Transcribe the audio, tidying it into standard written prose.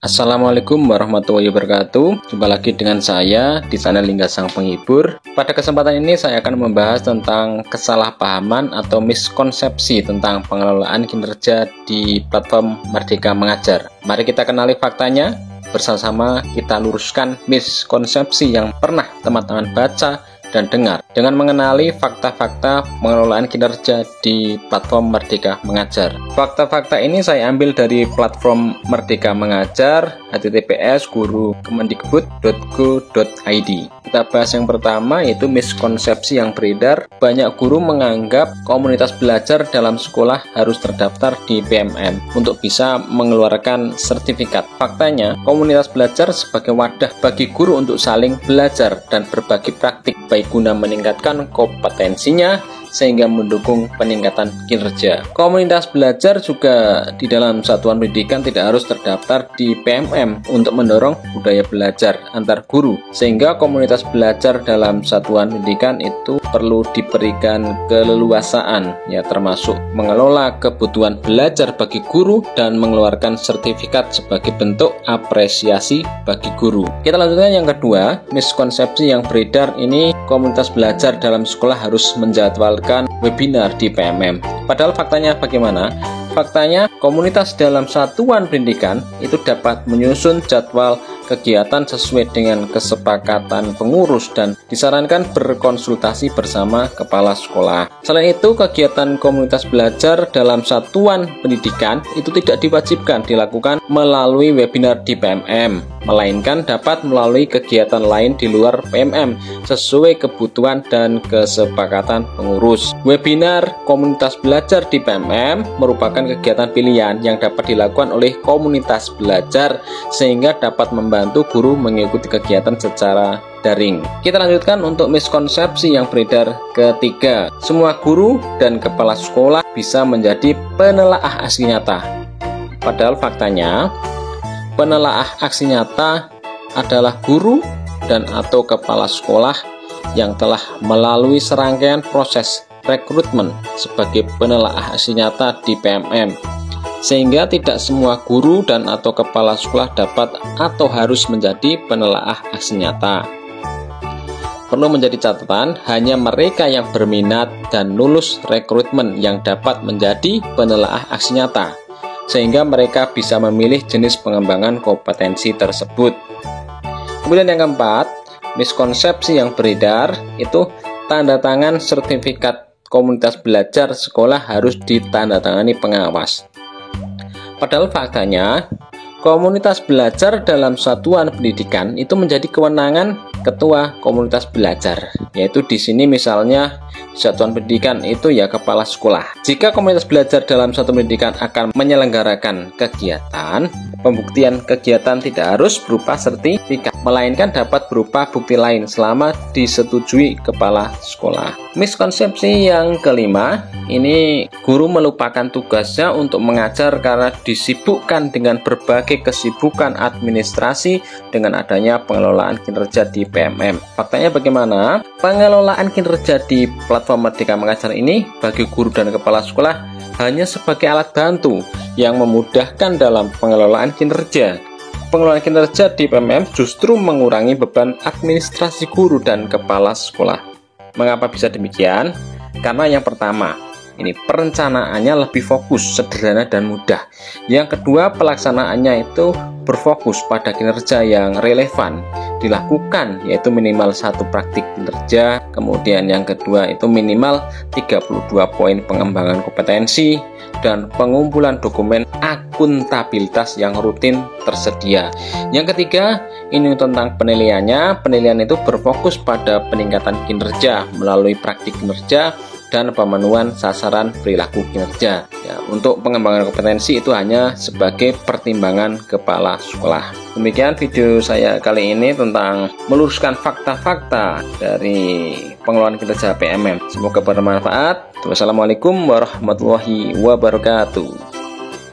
Assalamualaikum warahmatullahi wabarakatuh. Jumpa lagi dengan saya di channel Lingga Sang Penghibur. Pada kesempatan ini saya akan membahas tentang kesalahpahaman atau miskonsepsi tentang pengelolaan kinerja di platform Merdeka Mengajar. Mari kita kenali faktanya, bersama-sama kita luruskan miskonsepsi yang pernah teman-teman baca dan dengar dengan mengenali fakta-fakta pengelolaan kinerja di platform Merdeka Mengajar. Fakta-fakta ini saya ambil dari platform Merdeka Mengajar https://guru-kemendikbud.go.id. Kita bahas yang pertama, yaitu miskonsepsi yang beredar. Banyak guru menganggap komunitas belajar dalam sekolah harus terdaftar di PMM untuk bisa mengeluarkan sertifikat. Faktanya, komunitas belajar sebagai wadah bagi guru untuk saling belajar dan berbagi praktik, baik guna meningkatkan kompetensinya sehingga mendukung peningkatan kinerja. Komunitas belajar juga di dalam satuan pendidikan tidak harus terdaftar di PMM untuk mendorong budaya belajar antar guru, sehingga komunitas belajar dalam satuan pendidikan itu perlu diberikan keleluasaan, ya, termasuk mengelola kebutuhan belajar bagi guru dan mengeluarkan sertifikat sebagai bentuk apresiasi bagi guru. Kita lanjutkan yang kedua, miskonsepsi yang beredar ini, komunitas belajar dalam sekolah harus menjadwalkan webinar di PMM. Padahal faktanya bagaimana? Faktanya, komunitas dalam satuan pendidikan itu dapat menyusun jadwal kegiatan sesuai dengan kesepakatan pengurus dan disarankan berkonsultasi bersama kepala sekolah. Selain itu, kegiatan komunitas belajar dalam satuan pendidikan itu tidak diwajibkan dilakukan melalui webinar di PMM, melainkan dapat melalui kegiatan lain di luar PMM sesuai kebutuhan dan kesepakatan pengurus. Webinar komunitas belajar di PMM merupakan kegiatan pilihan yang dapat dilakukan oleh komunitas belajar sehingga dapat membantu guru mengikuti kegiatan secara daring. Kita lanjutkan untuk miskonsepsi yang beredar ketiga. Semua guru dan kepala sekolah bisa menjadi penelaah aksi nyata. Padahal faktanya, penelaah aksi nyata adalah guru dan atau kepala sekolah yang telah melalui serangkaian proses rekrutmen sebagai penelaah aksi nyata di PMM, sehingga tidak semua guru dan atau kepala sekolah dapat atau harus menjadi penelaah aksi nyata. Perlu menjadi catatan, hanya mereka yang berminat dan lulus rekrutmen yang dapat menjadi penelaah aksi nyata, sehingga mereka bisa memilih jenis pengembangan kompetensi tersebut. Kemudian yang keempat, miskonsepsi yang beredar itu tanda tangan sertifikat komunitas belajar sekolah harus ditandatangani pengawas. Padahal faktanya, komunitas belajar dalam satuan pendidikan itu menjadi kewenangan ketua komunitas belajar, yaitu di sini misalnya satuan pendidikan itu ya kepala sekolah. Jika komunitas belajar dalam satuan pendidikan akan menyelenggarakan kegiatan, pembuktian kegiatan tidak harus berupa sertifikat, melainkan dapat berupa bukti lain selama disetujui kepala sekolah. Miskonsepsi yang kelima, ini guru melupakan tugasnya untuk mengajar karena disibukkan dengan berbagai kesibukan administrasi dengan adanya pengelolaan kinerja di PMM. Faktanya bagaimana? Pengelolaan kinerja di platform Merdeka Mengajar ini bagi guru dan kepala sekolah hanya sebagai alat bantu yang memudahkan dalam pengelolaan kinerja. Pengelolaan kinerja di PMM justru mengurangi beban administrasi guru dan kepala sekolah. Mengapa bisa demikian? Karena yang pertama, ini perencanaannya lebih fokus, sederhana dan mudah. Yang kedua, pelaksanaannya itu berfokus pada kinerja yang relevan dilakukan, yaitu minimal 1 praktik kinerja. Kemudian yang kedua itu minimal 32 poin pengembangan kompetensi dan pengumpulan dokumen akuntabilitas yang rutin tersedia. Yang ketiga, ini tentang penilaiannya. Penilaian itu berfokus pada peningkatan kinerja melalui praktik kinerja dan pemenuhan sasaran perilaku kinerja. Ya, untuk pengembangan kompetensi itu hanya sebagai pertimbangan kepala sekolah. Demikian video saya kali ini tentang meluruskan fakta-fakta dari pengelolaan kinerja PMM. Semoga bermanfaat. Wassalamualaikum warahmatullahi wabarakatuh.